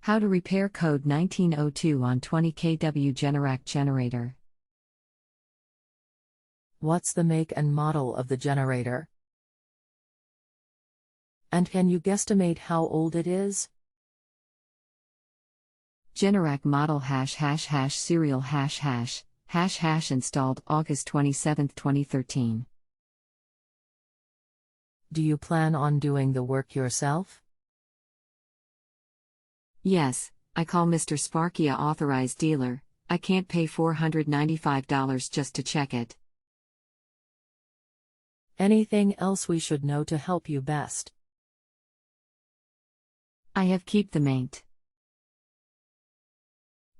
How to repair code 1902 on 20 kW Generac generator. What's the make and model of the generator? And can you guesstimate how old it is? Generac model ### serial ### installed August 27, 2013. Do you plan on doing the work yourself? Yes, I call Mr. Sparky a authorized dealer. I can't pay $495 just to check it. Anything else we should know to help you best? I have keep the maint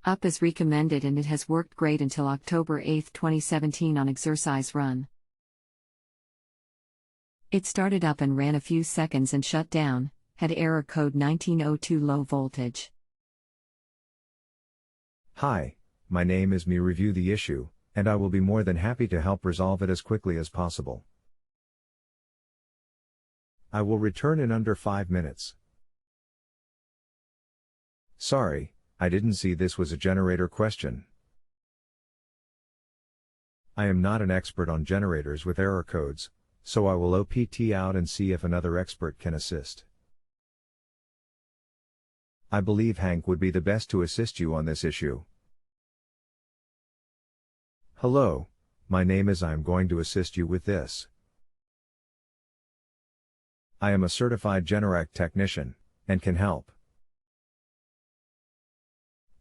up as recommended, and it has worked great until October 8, 2017 on exercise run. It started up and ran a few seconds and shut down, had error code 1902 low voltage. Hi, my name is Me. Review the issue, and I will be more than happy to help resolve it as quickly as possible. I will return in under 5 minutes. Sorry, I didn't see this was a generator question. I am not an expert on generators with error codes, so I will OPT out and see if another expert can assist. I believe Hank would be the best to assist you on this issue. Hello, my name is. I am going to assist you with this. I am a certified Generac technician, and can help.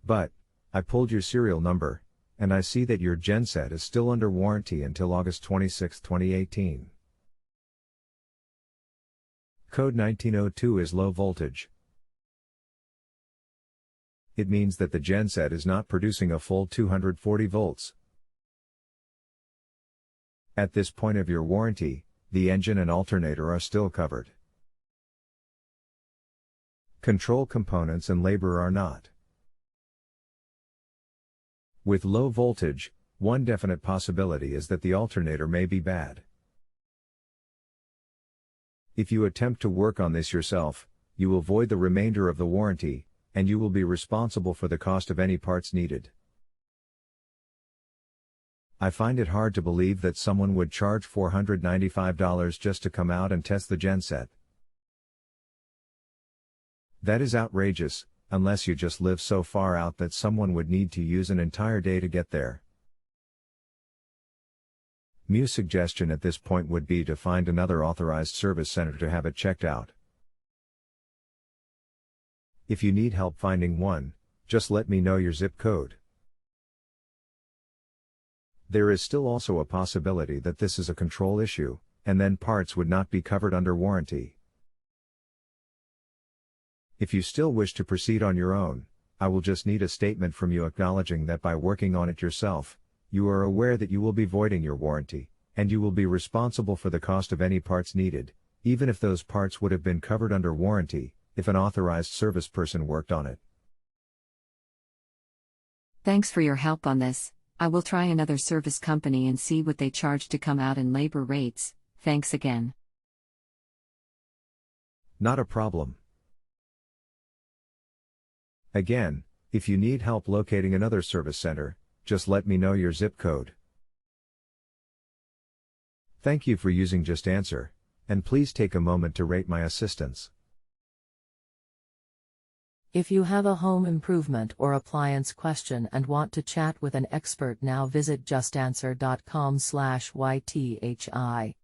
But, I pulled your serial number, and I see that your genset is still under warranty until August 26, 2018. Code 1902 is low voltage. It means that the genset is not producing a full 240 volts. At this point of your warranty, the engine and alternator are still covered. Control components and labor are not. With low voltage, one definite possibility is that the alternator may be bad. If you attempt to work on this yourself, you will void the remainder of the warranty, and you will be responsible for the cost of any parts needed. I find it hard to believe that someone would charge $495 just to come out and test the genset. That is outrageous, unless you just live so far out that someone would need to use an entire day to get there. Mew's suggestion at this point would be to find another authorized service center to have it checked out. If you need help finding one, just let me know your zip code. There is still also a possibility that this is a control issue, and then parts would not be covered under warranty. If you still wish to proceed on your own, I will just need a statement from you acknowledging that by working on it yourself, you are aware that you will be voiding your warranty, and you will be responsible for the cost of any parts needed, even if those parts would have been covered under warranty, if an authorized service person worked on it. Thanks for your help on this. I will try another service company and see what they charge to come out and labor rates. Thanks again. Not a problem. Again, if you need help locating another service center, just let me know your zip code. Thank you for using JustAnswer, and please take a moment to rate my assistance. If you have a home improvement or appliance question and want to chat with an expert now, visit justanswer.com/YTHI.